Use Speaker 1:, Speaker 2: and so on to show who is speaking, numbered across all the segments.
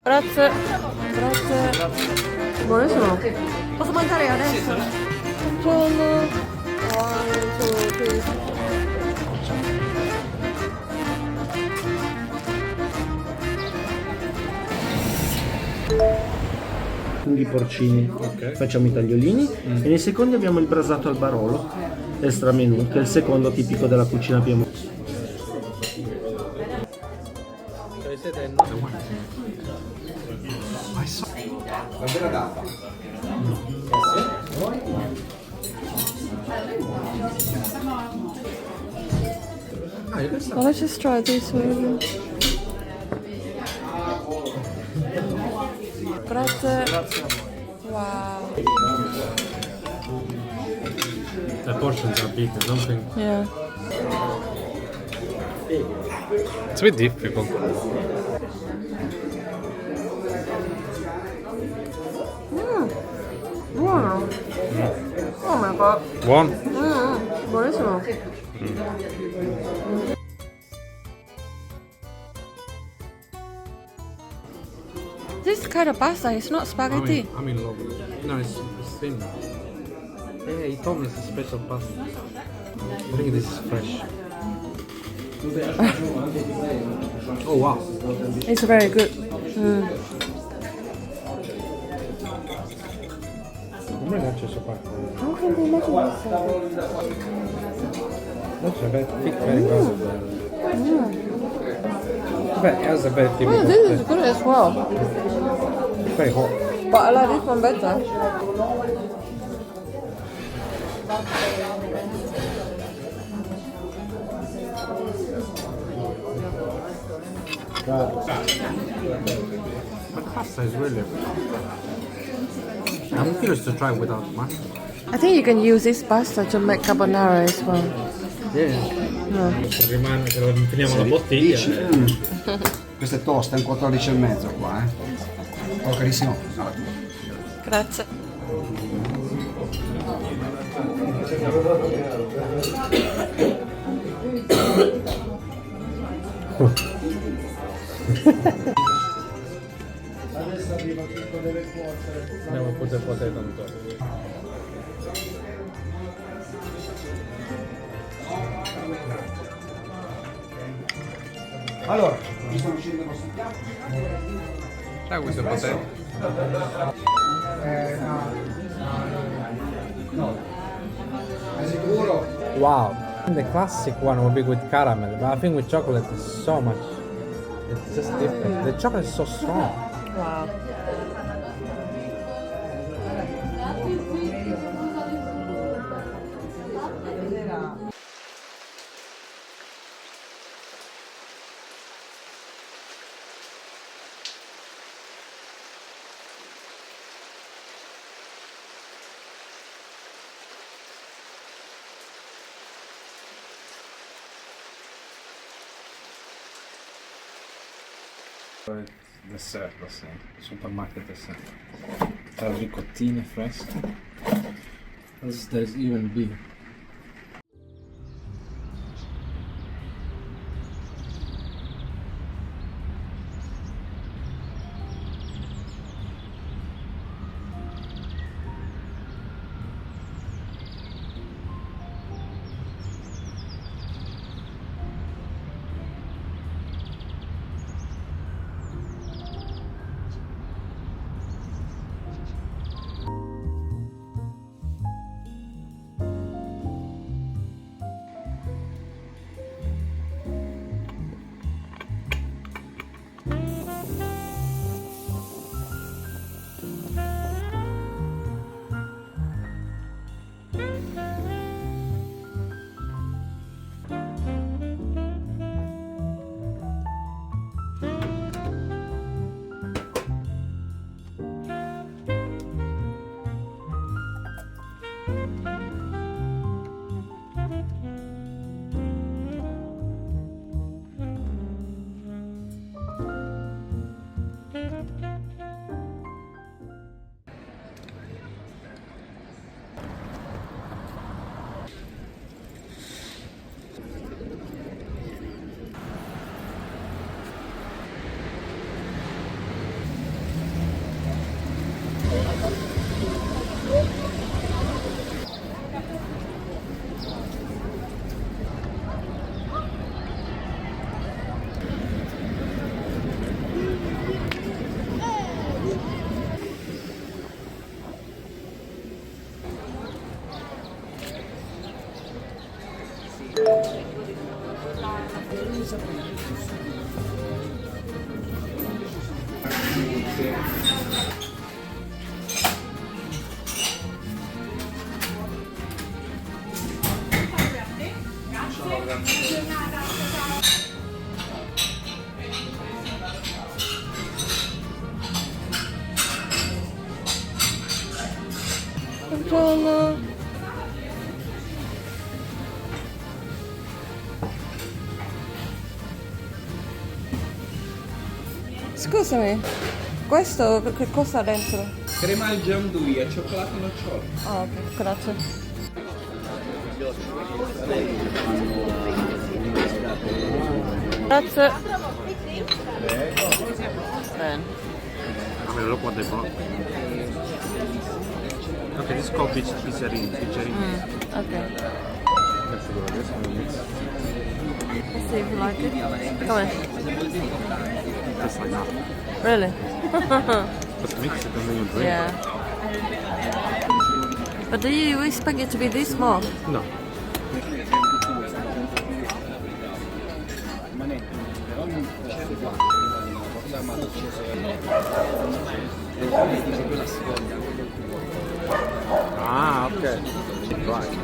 Speaker 1: Grazie. Grazie. Buonissimo. Posso mangiare adesso? Buongiorno. 1, 2, 3.
Speaker 2: Funghi porcini, facciamo i tagliolini e nei secondi abbiamo il brasato al barolo, extra menù, che è il secondo tipico della cucina piemontese.
Speaker 3: La vera data.
Speaker 1: Well, let's just try this one. Grazie. Wow.
Speaker 2: The portions are big, I don't think.
Speaker 1: Yeah.
Speaker 2: It's a bit difficult.
Speaker 1: Buono. Oh my god.
Speaker 2: Buon?
Speaker 1: Buonissimo. This kind of pasta is not spaghetti.
Speaker 2: I'm in love with it. No, it's thin. Yeah, he told me it's a special pasta. I think this is fresh. Oh wow.
Speaker 1: It's very good.
Speaker 2: A me piace questo qua.
Speaker 1: How can they make it so
Speaker 2: That's a bit thick, very good. But it has a very typical
Speaker 1: this is good as well.
Speaker 2: very hot.
Speaker 1: But I like this one better.
Speaker 2: But the pasta is really... I'm curious to try without mushroom.
Speaker 1: I think you can use this pasta to make carbonara as well.
Speaker 2: Rimane che lo finiamo la bottiglia.
Speaker 3: Questo è tosta, è un 14,5 qua, Oh, carissimo.
Speaker 1: Grazie.
Speaker 2: Andiamo a poter tanto.
Speaker 3: Allora, ci stanno uscendo i nostri piatti.
Speaker 2: Sai questo potete?
Speaker 3: No. È sicuro?
Speaker 4: Wow. The classic one would be with caramel, but I think with chocolate is so much. It's just different. The chocolate is so strong.
Speaker 1: Wow.
Speaker 4: Dessert, supermarket dessert. C'è ricottine fresche. There's even beer.
Speaker 1: Buongiorno. Scusami, questo che cosa ha dentro?
Speaker 5: Crema al giandui e cioccolato nocciola.
Speaker 1: Ah, ok, grazie. Grazie. Bene.
Speaker 2: Quello qua dei po'. Ok, this coffee is Bicerin.
Speaker 1: Okay. Let's see if you like it. Come on.
Speaker 2: Just like that.
Speaker 1: Really?
Speaker 2: Just mix it and then you drink.
Speaker 1: Yeah. But do you expect it to be this small?
Speaker 2: No. Ah, ok. Right.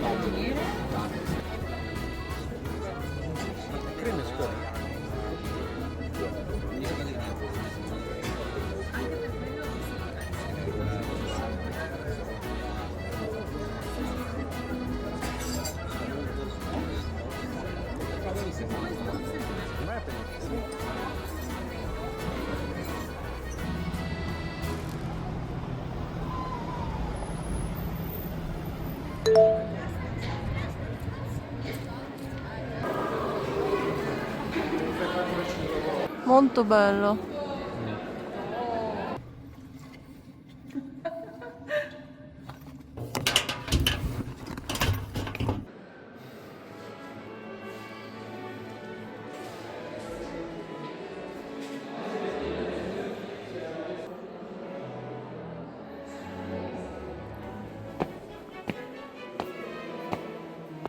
Speaker 1: Molto bello.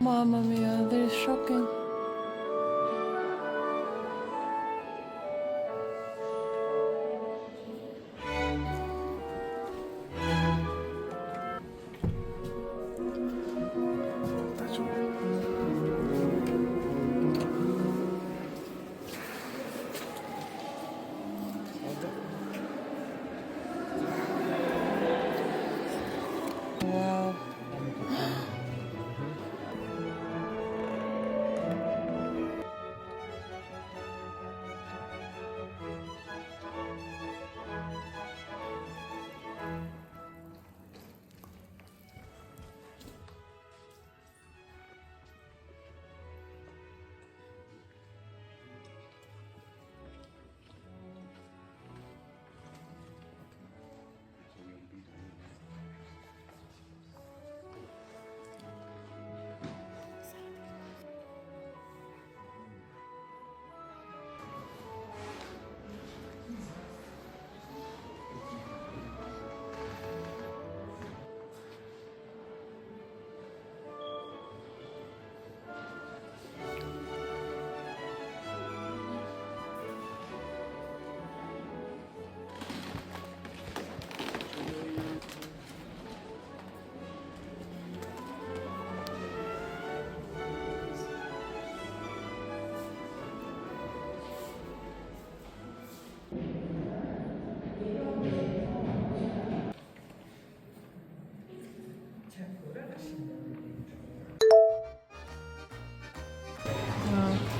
Speaker 1: Mamma mia, that is shocking. Wow.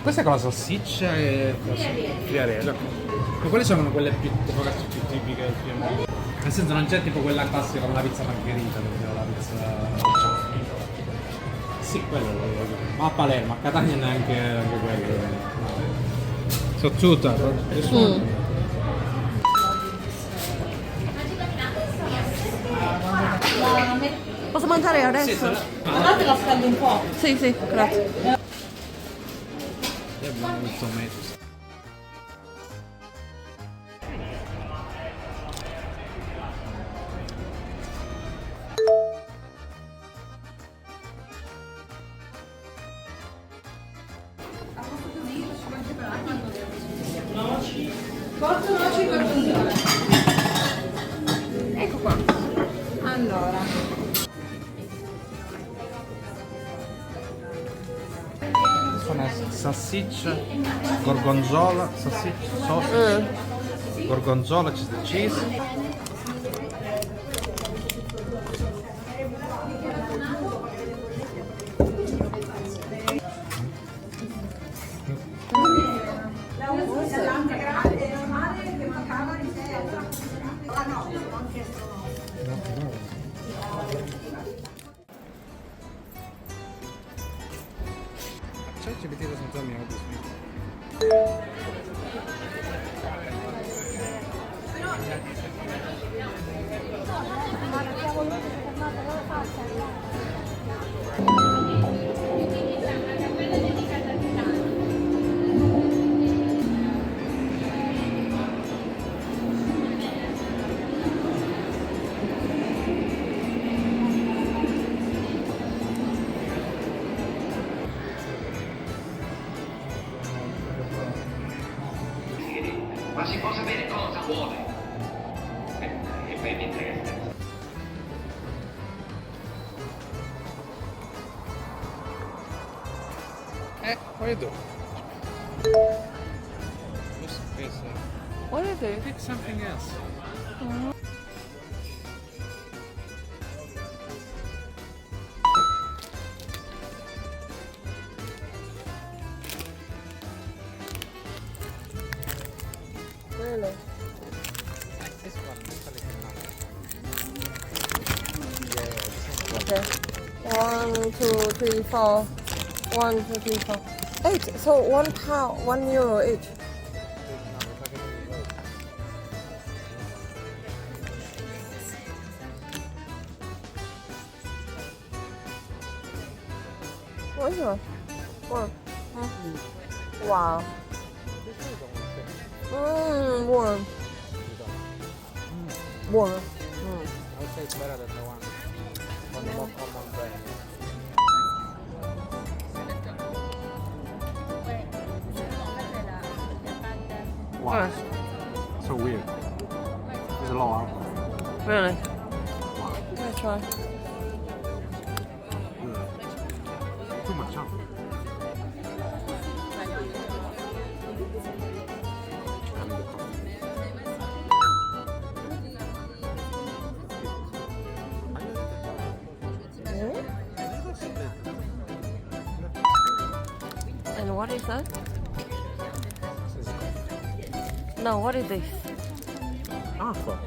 Speaker 4: Questa è con la salsiccia e la friarella. Ma quelle sono quelle più tipiche del Piemonte. Nel senso non c'è tipo quella classica come la pizza margherita, perché la pizza. Sì, quello. Ma a Palermo, a Catania neanche anche quello. Sottuta.
Speaker 1: Posso mangiare adesso?
Speaker 6: Guardate la scaldo un po'.
Speaker 1: Sì, sì, grazie.
Speaker 4: E abbiamo il tomato.
Speaker 6: Quattro noci per condividere.
Speaker 4: salsiccia, gorgonzola, salsiccia, sausage, gorgonzola, cheese. Ci mettete senza mio
Speaker 7: Ma si può sapere cosa vuole? E poi mi interessa.
Speaker 4: What you do? Just
Speaker 1: What is it?
Speaker 4: pick something else.
Speaker 1: Really?
Speaker 4: This one,
Speaker 1: Okay. 1, 2, 3, 4. 1, 2, 3, 4. 8. So £1, €1 each. What is it? What? Wow. Warm. Warm.
Speaker 4: I would say it's better than the one more common brand.
Speaker 1: Wow.
Speaker 4: So weird. There's a lot of alcohol.
Speaker 1: Really? Let's try.
Speaker 4: Too much alcohol.
Speaker 1: And what is that? No, what is this?
Speaker 4: Acqua.